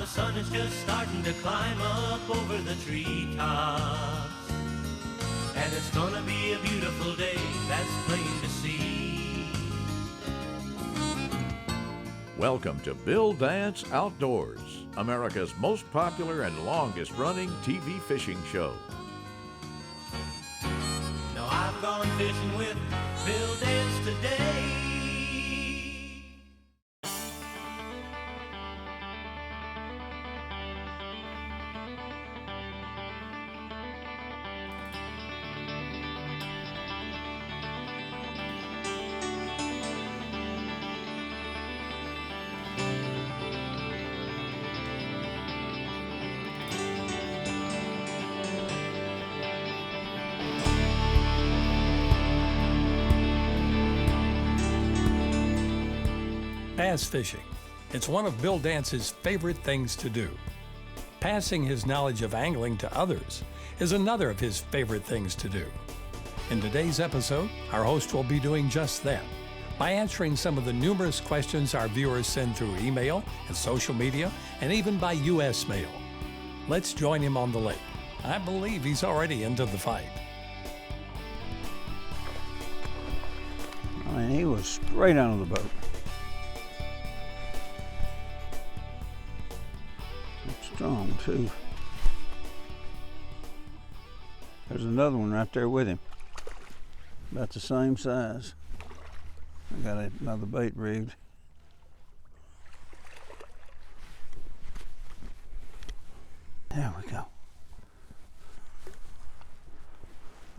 sun is just starting to climb up over the treetops. And it's gonna be a beautiful day, that's plain to see. Welcome to Bill Dance Outdoors, America's most popular and longest running TV fishing show. Now I've gone fishing with Bill Dance today. Bass fishing. It's one of Bill Dance's favorite things to do. Passing his knowledge of angling to others is another of his favorite things to do. In today's episode, our host will be doing just that by answering some of the numerous questions our viewers send through email and social media and even by U.S. mail. Let's join him on the lake. I believe he's already into the fight. I mean, he was straight out of the boat. Strong too. There's another one right there with him, about the same size. I got another bait rigged. There we go.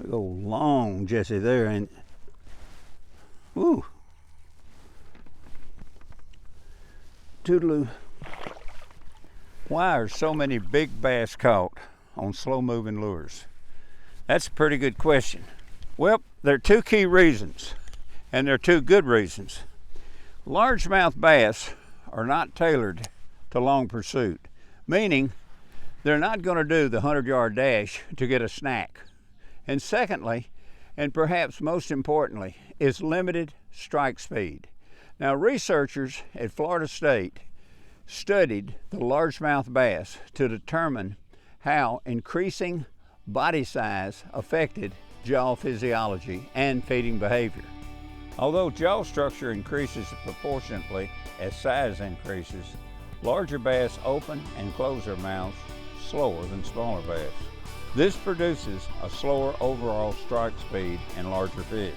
Big old long Jesse there, and woo, toodaloo. Why are so many big bass caught on slow-moving lures? That's a pretty good question. Well, there are two key reasons, and there are two good reasons. Largemouth bass are not tailored to long pursuit, meaning they're not going to do the 100-yard dash to get a snack. And secondly, and perhaps most importantly, is limited strike speed. Now, researchers at Florida State studied the largemouth bass to determine how increasing body size affected jaw physiology and feeding behavior. Although jaw structure increases proportionately as size increases, larger bass open and close their mouths slower than smaller bass. This produces a slower overall strike speed in larger fish.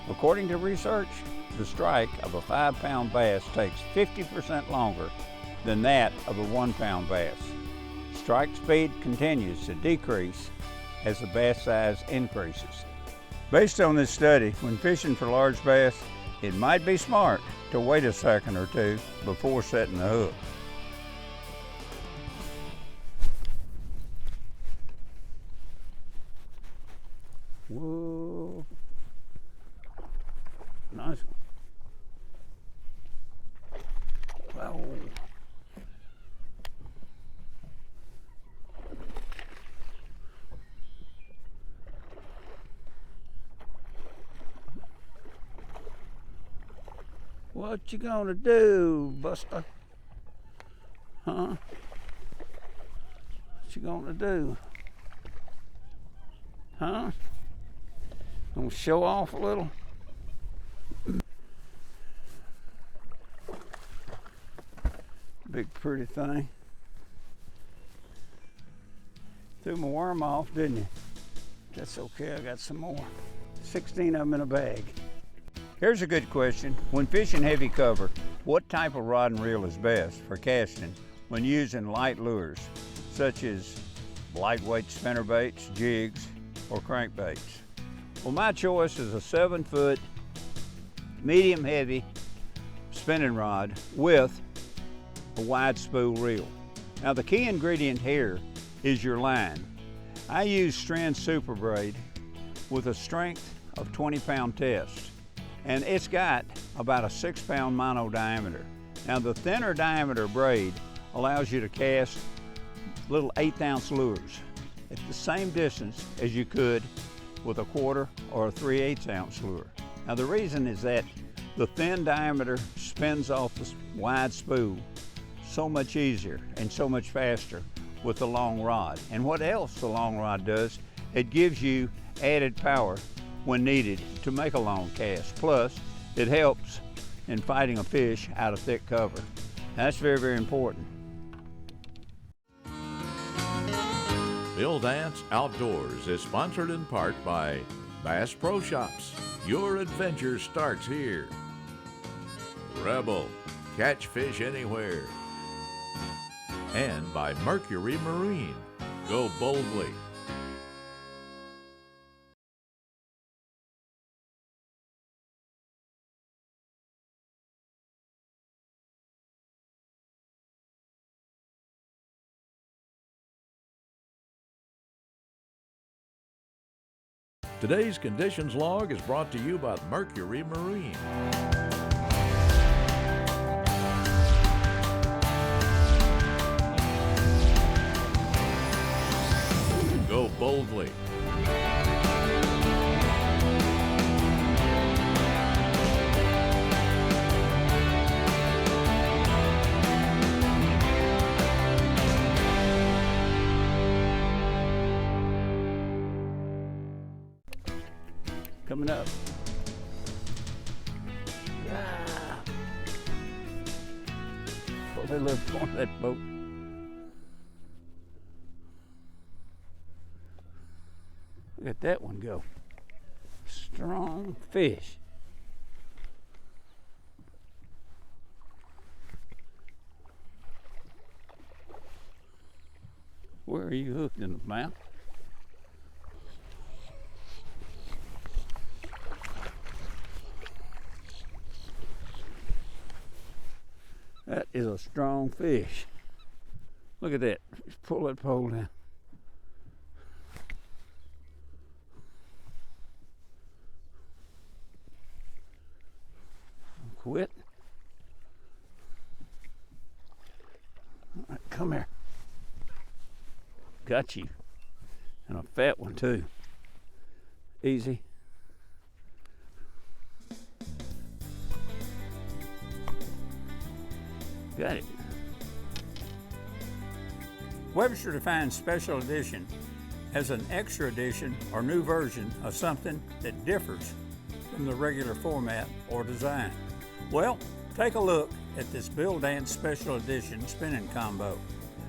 According to research, the strike of a 5-pound bass takes 50% longer than that of a 1-pound bass. Strike speed continues to decrease as the bass size increases. Based on this study, when fishing for large bass, it might be smart to wait a second or two before setting the hook. Whoa. Nice one. Wow. What you gonna do, Buster? Huh? What you gonna do? Huh? Gonna show off a little? Big pretty thing. Threw my worm off, didn't you? That's okay, I got some more. 16 of them in a bag. Here's a good question. When fishing heavy cover, what type of rod and reel is best for casting when using light lures, such as lightweight spinnerbaits, jigs, or crankbaits? Well, my choice is a 7-foot, medium heavy spinning rod with a wide spool reel. Now, the key ingredient here is your line. I use Stren Super Braid with a strength of 20-pound test, and it's got about a 6-pound mono diameter. Now, the thinner diameter braid allows you to cast little 1/8-ounce lures at the same distance as you could with a 1/4 or a 3/8 ounce lure. Now, the reason is that the thin diameter spins off the wide spool, so much easier and so much faster with the long rod. And what else the long rod does, it gives you added power when needed to make a long cast. Plus, it helps in fighting a fish out of thick cover. That's very, very important. Bill Dance Outdoors is sponsored in part by Bass Pro Shops. Your adventure starts here. Rebel, catch fish anywhere. And by Mercury Marine, go boldly. Today's Conditions Log is brought to you by Mercury Marine. Go boldly. Coming up. Pull that little point of that boat. Look at that one go. Strong fish. Where are you hooked, in the mouth? That is a strong fish. Look at that. Just pull that pole down. Quit. All right, come here. Got you. And a fat one too. Easy. Got it. Webster defines special edition as an extra edition or new version of something that differs from the regular format or design. Well, take a look at this Bill Dance Special Edition spinning combo,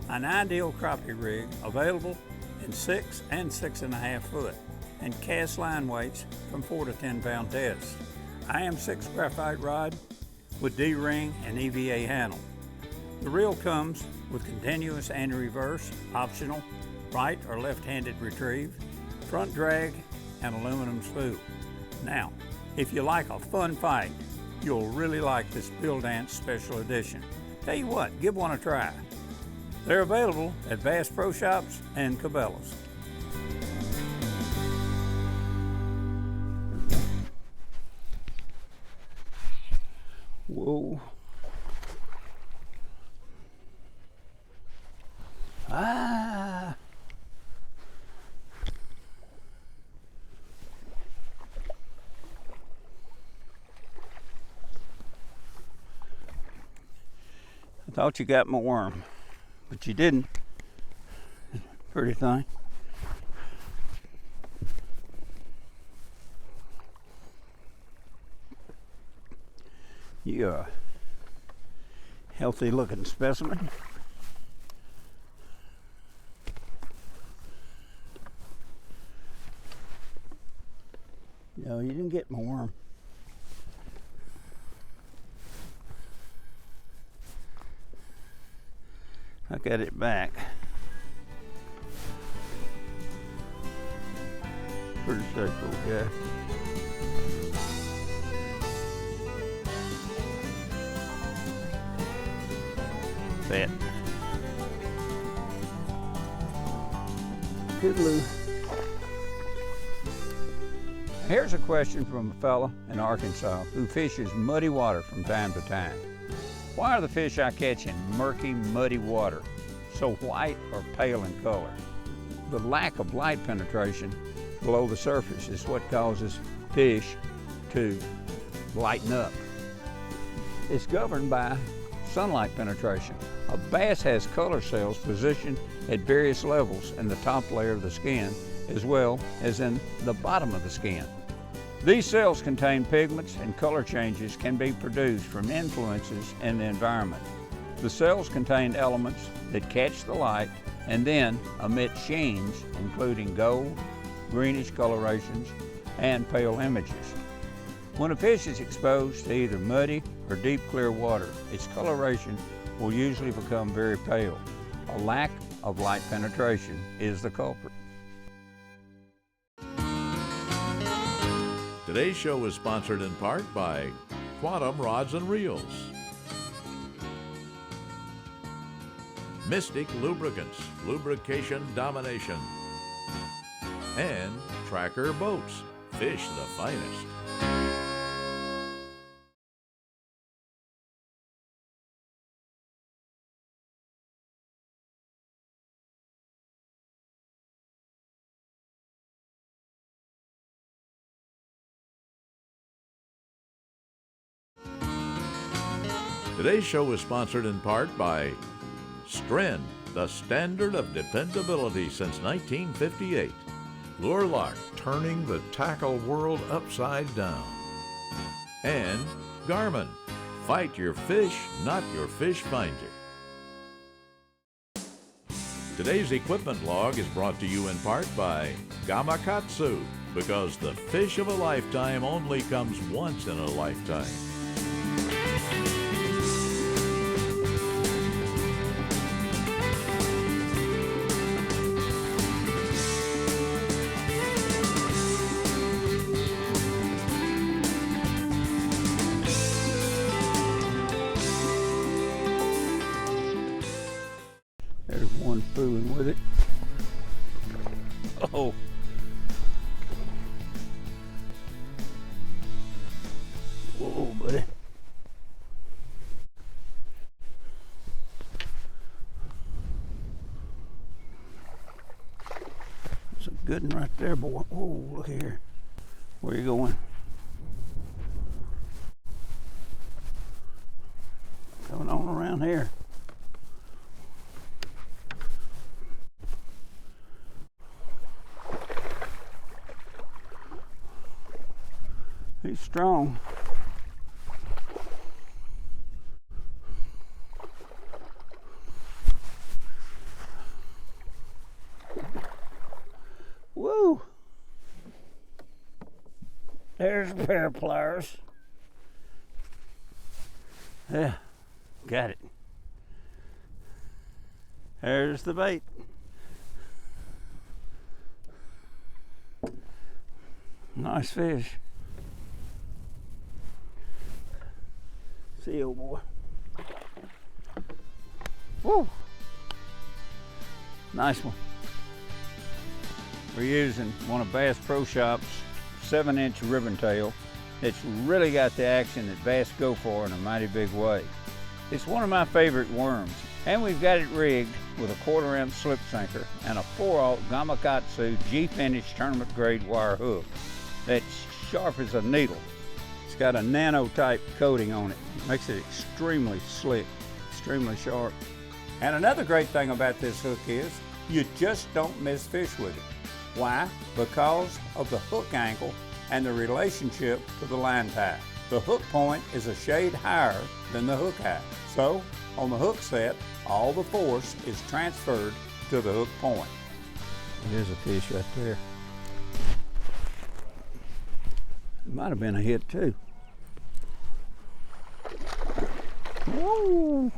an ideal crappie rig available in 6 and 6.5 foot and cast line weights from 4 to 10 pound tests. IM6 graphite rod with D-ring and EVA handle. The reel comes with continuous and reverse, optional, right or left-handed retrieve, front drag, and aluminum spool. Now, if you like a fun fight, you'll really like this Bill Dance Special Edition. Tell you what, give one a try. They're available at Bass Pro Shops and Cabela's. Whoa. Ah. I thought you got my worm, but you didn't. Pretty thing. You're a healthy looking specimen. No, you didn't get my worm. I got it back. Pretty safe little guy. Fat. Toodaloo. Here's a question from a fella in Arkansas who fishes muddy water from time to time. Why are the fish I catch in murky, muddy water so white or pale in color? The lack of light penetration below the surface is what causes fish to lighten up. It's governed by sunlight penetration. A bass has color cells positioned at various levels in the top layer of the skin as well as in the bottom of the skin. These cells contain pigments, and color changes can be produced from influences in the environment. The cells contain elements that catch the light and then emit sheens including gold, greenish colorations, and pale images. When a fish is exposed to either muddy or deep clear water, its coloration will usually become very pale. A lack of light penetration is the culprit. Today's show is sponsored in part by Quantum Rods and Reels, Mystic Lubricants, Lubrication Domination, and Tracker Boats, fish the finest. Today's show is sponsored in part by Stren, the standard of dependability since 1958. Lure Lock, turning the tackle world upside down. And Garmin, fight your fish, not your fish finder. Today's equipment log is brought to you in part by Gamakatsu, because the fish of a lifetime only comes once in a lifetime. There's one fooling with it. Oh. Whoa, buddy. That's a good one right there, boy. Whoa, look here. Where you going? Coming on around here. He's strong. Woo! There's a pair of pliers. Yeah, got it. There's the bait. Nice fish. See you, old boy. Woo! Nice one. We're using one of Bass Pro Shops' 7-inch ribbon tail. It's really got the action that bass go for in a mighty big way. It's one of my favorite worms, and we've got it rigged with a 1/4 inch slip sinker and a 4/0 Gamakatsu G-Finish tournament grade wire hook that's sharp as a needle. It's got a nano-type coating on it. Makes it extremely slick, extremely sharp. And another great thing about this hook is you just don't miss fish with it. Why? Because of the hook angle and the relationship to the line tie. The hook point is a shade higher than the hook height. So, on the hook set, all the force is transferred to the hook point. There's a fish right there. It might have been a hit too. Woo!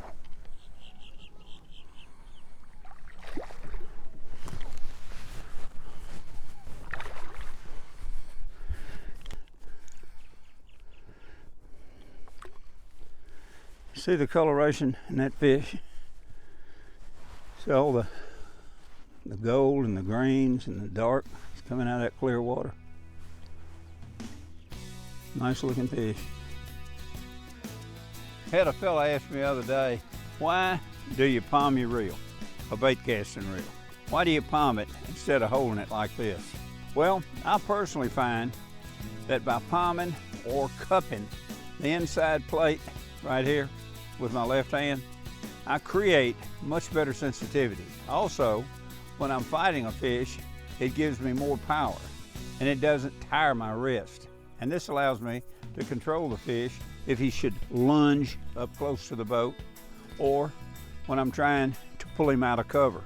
See the coloration in that fish? See all the gold and the greens and the dark is coming out of that clear water. Nice looking fish. Had a fella ask me the other day, why do you palm your reel, a bait casting reel? Why do you palm it instead of holding it like this? Well, I personally find that by palming or cupping the inside plate right here with my left hand, I create much better sensitivity. Also, when I'm fighting a fish, it gives me more power and it doesn't tire my wrist. And this allows me to control the fish if he should lunge up close to the boat or when I'm trying to pull him out of cover.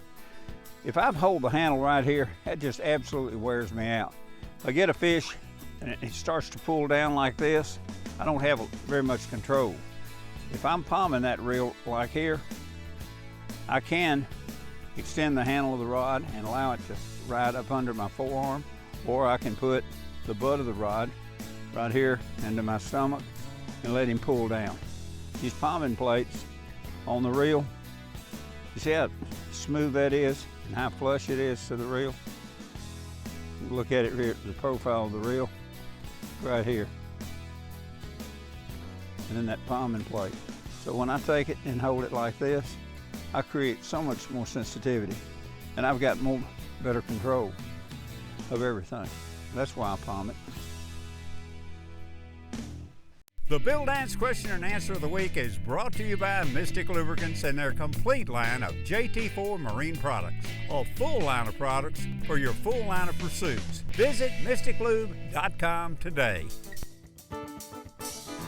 If I hold the handle right here, that just absolutely wears me out. If I get a fish and it starts to pull down like this, I don't have very much control. If I'm palming that reel like here, I can extend the handle of the rod and allow it to ride up under my forearm, or I can put the butt of the rod right here into my stomach and let him pull down. These palming plates on the reel, you see how smooth that is and how flush it is to the reel? Look at it here, the profile of the reel, right here. And then that palming plate. So when I take it and hold it like this, I create so much more sensitivity and I've got better control of everything. That's why I palm it. The Bill Dance Question and Answer of the Week is brought to you by Mystic Lubricants and their complete line of JT4 marine products. A full line of products for your full line of pursuits. Visit mysticlube.com today.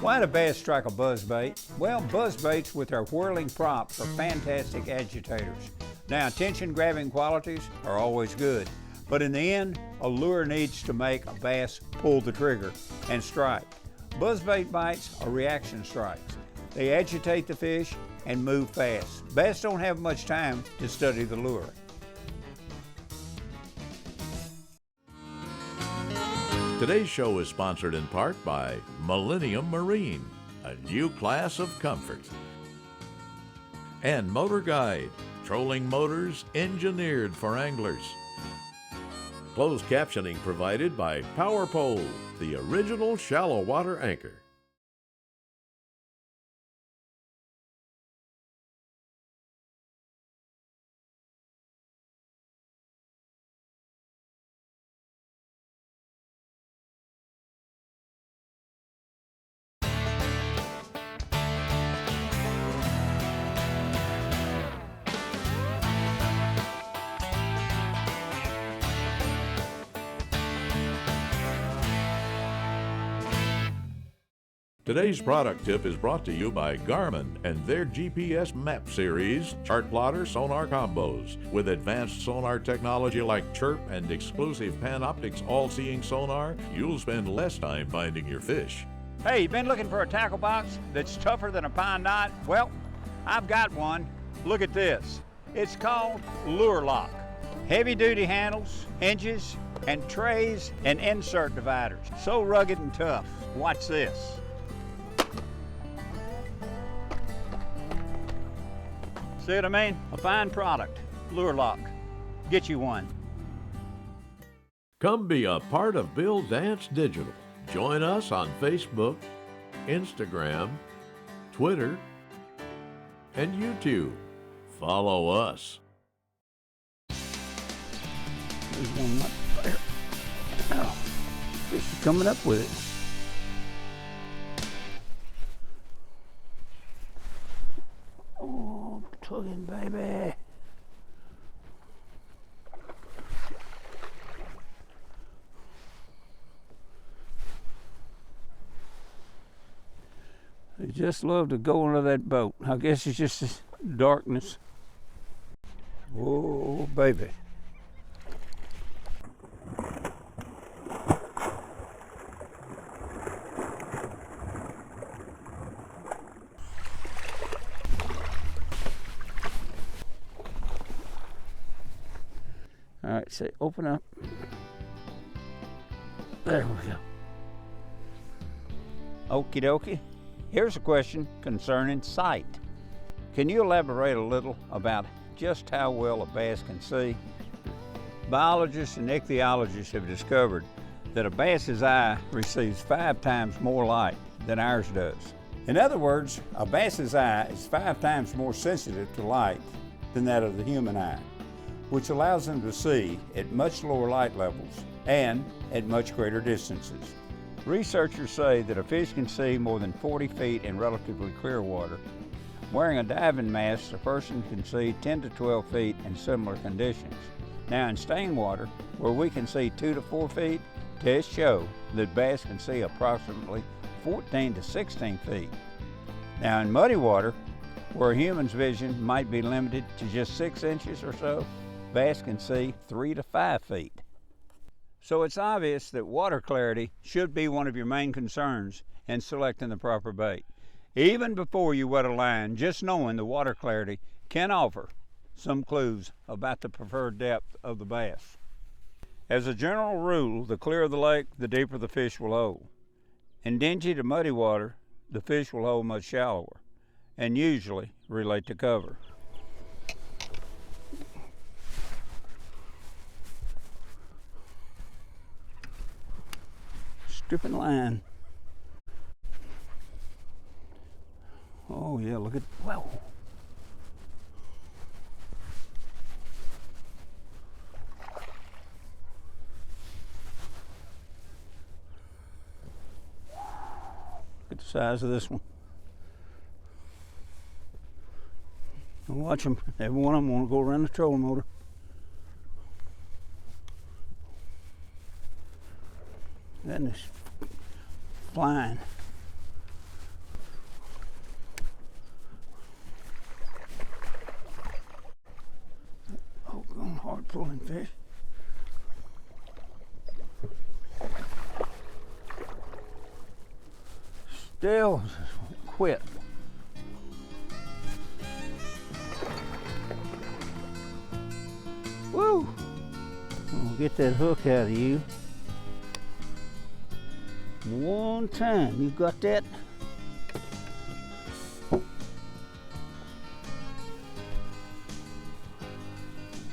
Why did a bass strike a buzzbait? Well, buzzbaits with their whirling props are fantastic agitators. Now, attention-grabbing qualities are always good, but in the end, a lure needs to make a bass pull the trigger and strike. Buzzbait bites are reaction strikes. They agitate the fish and move fast. Bass don't have much time to study the lure. Today's show is sponsored in part by Millennium Marine, a new class of comfort. And Motor Guide, trolling motors engineered for anglers. Closed captioning provided by Power Pole, the original shallow water anchor. Today's product tip is brought to you by Garmin and their GPS map series, chart plotter sonar combos. With advanced sonar technology like Chirp and exclusive Panoptix all-seeing sonar, you'll spend less time finding your fish. Hey, you been looking for a tackle box that's tougher than a pine knot? Well, I've got one. Look at this. It's called Lure Lock. Heavy-duty handles, hinges, and trays and insert dividers. So rugged and tough. Watch this. See what I mean? A fine product. Lure Lock. Get you one. Come be a part of Bill Dance Digital. Join us on Facebook, Instagram, Twitter, and YouTube. Follow us. There's one up there. Oh, fish is coming up with it. Oh, tugging, baby. They just love to go under that boat. I guess it's just this darkness. Oh, baby. All right, say open up. There we go. Okie dokie. Here's a question concerning sight. Can you elaborate a little about just how well a bass can see? Biologists and ichthyologists have discovered that a bass's eye receives 5 times more light than ours does. In other words, a bass's eye is 5 times more sensitive to light than that of the human eye, which allows them to see at much lower light levels and at much greater distances. Researchers say that a fish can see more than 40 feet in relatively clear water, Wearing a diving mask, a person can see 10 to 12 feet in similar conditions. Now in stained water, where we can see 2 to 4 feet, tests show that bass can see approximately 14 to 16 feet. Now in muddy water, where a human's vision might be limited to just 6 inches or so, bass can see 3 to 5 feet. So it's obvious that water clarity should be one of your main concerns in selecting the proper bait. Even before you wet a line, just knowing the water clarity can offer some clues about the preferred depth of the bass. As a general rule, the clearer the lake, the deeper the fish will hold. In dingy to muddy water, the fish will hold much shallower and usually relate to cover. Stripping line. Oh yeah, look at, wow. Look at the size of this one. And watch them, every one of them want to go around the trolling motor. That is flying. Oh, going hard pulling fish. Still quit. Woo! I'll get that hook out of you. One time, you got that?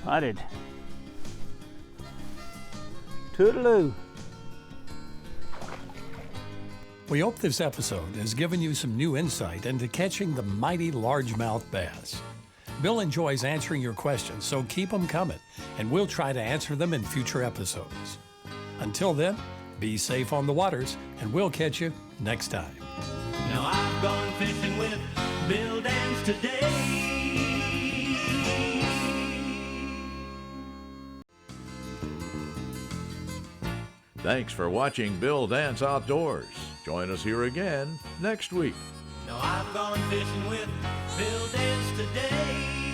Potted. Toodaloo. We hope this episode has given you some new insight into catching the mighty largemouth bass. Bill enjoys answering your questions, so keep them coming, and we'll try to answer them in future episodes. Until then, be safe on the waters, and we'll catch you next time. Now I've gone fishing with Bill Dance today. Thanks for watching Bill Dance Outdoors. Join us here again next week. Now I've gone fishing with Bill Dance today.